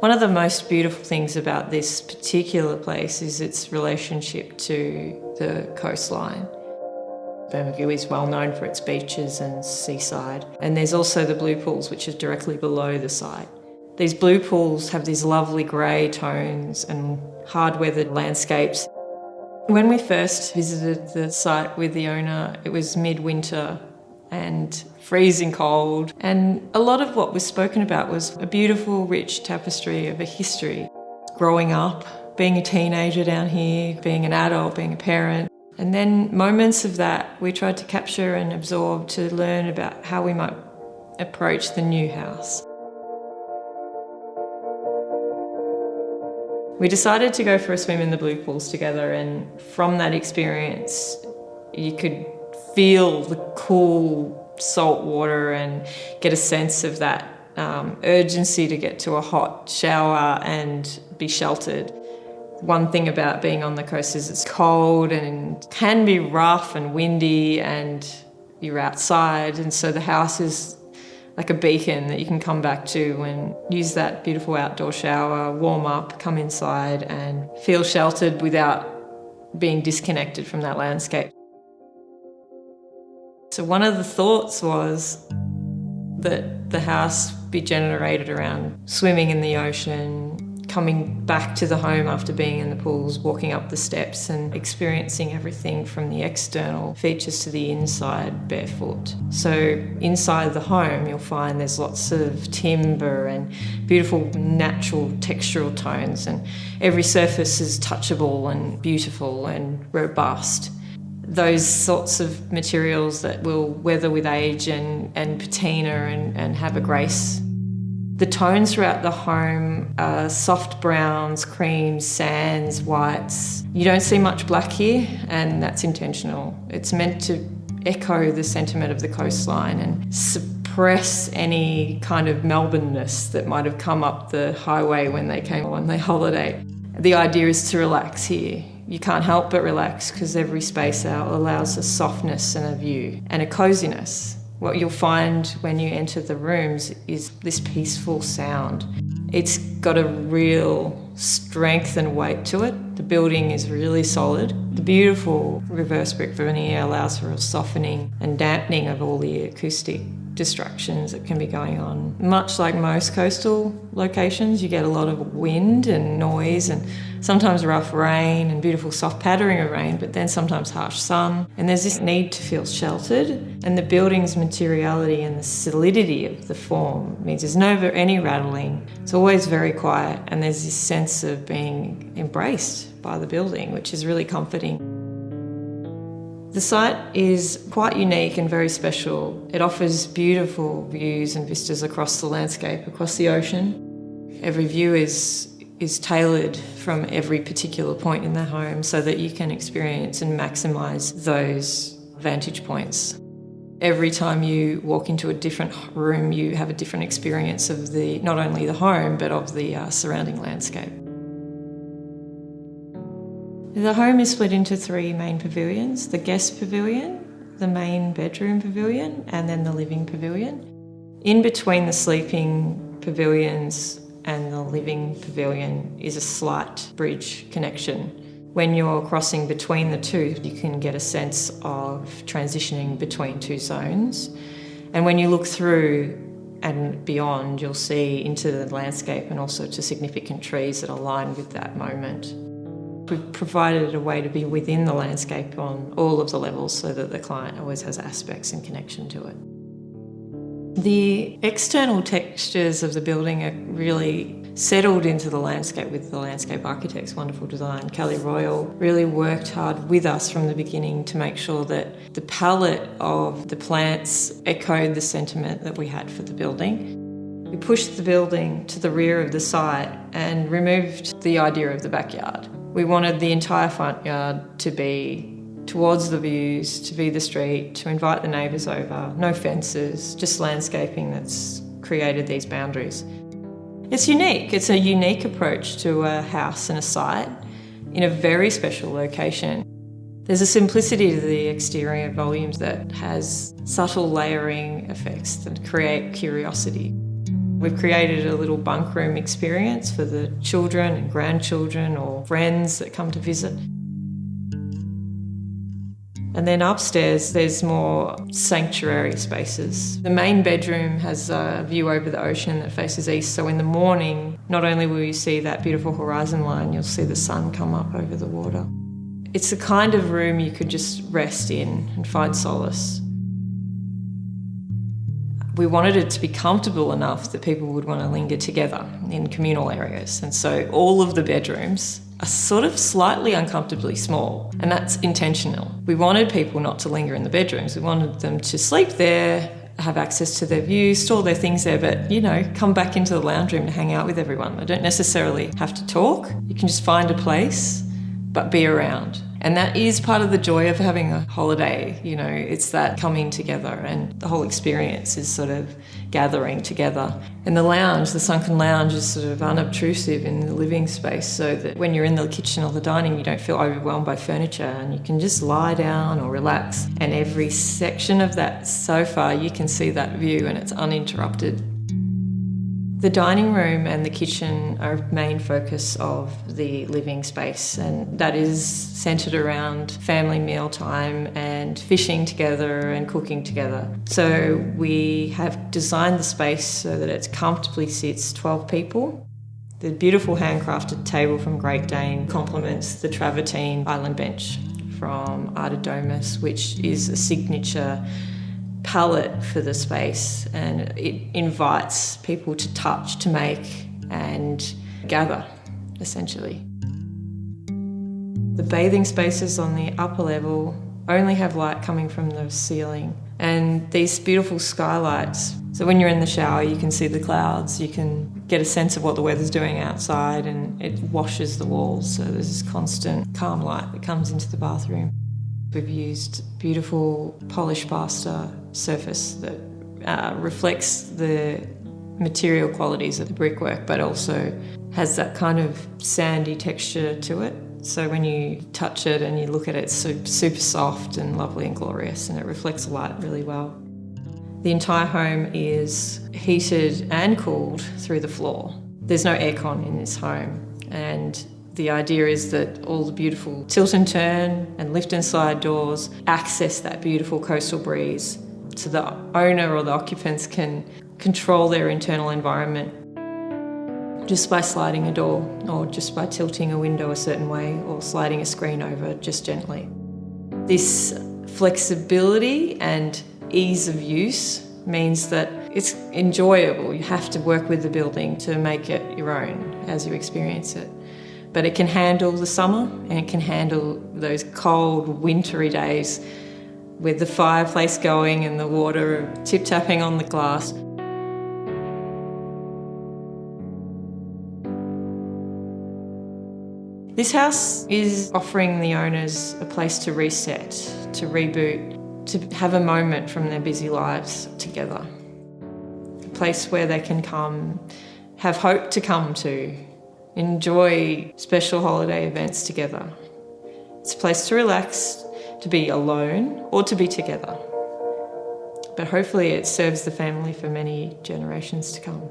One of the most beautiful things about this particular place is its relationship to the coastline. Bermagui is well known for its beaches and seaside, and there's also the blue pools, which are directly below the site. These blue pools have these lovely grey tones and hard-weathered landscapes. When we first visited the site with the owner, it was midwinter and freezing cold, and a lot of what was spoken about was a beautiful, rich tapestry of a history. Growing up, being a teenager down here, being an adult, being a parent, and then moments of that we tried to capture and absorb to learn about how we might approach the new house. We decided to go for a swim in the blue pools together, and from that experience you could feel the cool salt water and get a sense of that urgency to get to a hot shower and be sheltered. One thing about being on the coast is it's cold and can be rough and windy, and you're outside, and so the house is like a beacon that you can come back to and use that beautiful outdoor shower, warm up, come inside and feel sheltered without being disconnected from that landscape. So one of the thoughts was that the house be generated around swimming in the ocean, coming back to the home after being in the pools, walking up the steps and experiencing everything from the external features to the inside barefoot. So inside the home you'll find there's lots of timber and beautiful natural textural tones, and every surface is touchable and beautiful and robust. Those sorts of materials that will weather with age and patina and have a grace. The tones throughout the home are soft browns, creams, sands, whites. You don't see much black here, and that's intentional. It's meant to echo the sentiment of the coastline and suppress any kind of Melbourne-ness that might have come up the highway when they came on their holiday. The idea is to relax here. You can't help but relax because every space out allows a softness and a view and a coziness. What you'll find when you enter the rooms is this peaceful sound. It's got a real strength and weight to it. The building is really solid. The beautiful reverse brick veneer allows for a softening and dampening of all the acoustic distractions that can be going on. Much like most coastal locations, you get a lot of wind and noise and sometimes rough rain and beautiful soft pattering of rain, but then sometimes harsh sun. And there's this need to feel sheltered, and the building's materiality and the solidity of the form means there's never any rattling. It's always very quiet, and there's this sense of being embraced by the building, which is really comforting. The site is quite unique and very special. It offers beautiful views and vistas across the landscape, across the ocean. Every view is tailored from every particular point in the home so that you can experience and maximise those vantage points. Every time you walk into a different room, you have a different experience of not only the home, but of the surrounding landscape. The home is split into 3 main pavilions: the guest pavilion, the main bedroom pavilion, and then the living pavilion. In between the sleeping pavilions and the living pavilion is a slight bridge connection. When you're crossing between the two, you can get a sense of transitioning between 2 zones. And when you look through and beyond, you'll see into the landscape and also to significant trees that align with that moment. We've provided a way to be within the landscape on all of the levels so that the client always has aspects and connection to it. The external textures of the building are really settled into the landscape with the landscape architect's wonderful design. Kelly Royle really worked hard with us from the beginning to make sure that the palette of the plants echoed the sentiment that we had for the building. We pushed the building to the rear of the site and removed the idea of the backyard. We wanted the entire front yard to be towards the views, to be the street, to invite the neighbours over. No fences, just landscaping that's created these boundaries. It's unique. It's a unique approach to a house and a site in a very special location. There's a simplicity to the exterior volumes that has subtle layering effects that create curiosity. We've created a little bunk room experience for the children and grandchildren or friends that come to visit. And then upstairs, there's more sanctuary spaces. The main bedroom has a view over the ocean that faces east, so in the morning, not only will you see that beautiful horizon line, you'll see the sun come up over the water. It's the kind of room you could just rest in and find solace. We wanted it to be comfortable enough that people would want to linger together in communal areas, and so all of the bedrooms are sort of slightly uncomfortably small, and that's intentional. We wanted people not to linger in the bedrooms. We wanted them to sleep there, have access to their views, store their things there, but, come back into the lounge room to hang out with everyone. They don't necessarily have to talk. You can just find a place, but be around. And that is part of the joy of having a holiday, it's that coming together, and the whole experience is sort of gathering together. And the lounge, the sunken lounge, is sort of unobtrusive in the living space, so that when you're in the kitchen or the dining, you don't feel overwhelmed by furniture, and you can just lie down or relax. And every section of that sofa, you can see that view, and it's uninterrupted. The dining room and the kitchen are a main focus of the living space, and that is centred around family mealtime and fishing together and cooking together. So we have designed the space so that it comfortably sits 12 people. The beautiful handcrafted table from Great Dane complements the travertine island bench from Artidomus, which is a signature palette for the space, and it invites people to touch, to make and gather, essentially. The bathing spaces on the upper level only have light coming from the ceiling, and these beautiful skylights. So when you're in the shower, you can see the clouds, you can get a sense of what the weather's doing outside, and it washes the walls, so there's this constant calm light that comes into the bathroom. We've used beautiful polished plaster surface that reflects the material qualities of the brickwork, but also has that kind of sandy texture to it. So when you touch it and you look at it, it's super soft and lovely and glorious, and it reflects light really well. The entire home is heated and cooled through the floor. There's no aircon in this home, and the idea is that all the beautiful tilt and turn and lift and slide doors access that beautiful coastal breeze, so the owner or the occupants can control their internal environment just by sliding a door, or just by tilting a window a certain way, or sliding a screen over just gently. This flexibility and ease of use means that it's enjoyable. You have to work with the building to make it your own as you experience it. But it can handle the summer, and it can handle those cold, wintry days with the fireplace going and the water tip-tapping on the glass. This house is offering the owners a place to reset, to reboot, to have a moment from their busy lives together. A place where they can come, have hope to come to, enjoy special holiday events together. It's a place to relax, to be alone or to be together. But hopefully it serves the family for many generations to come.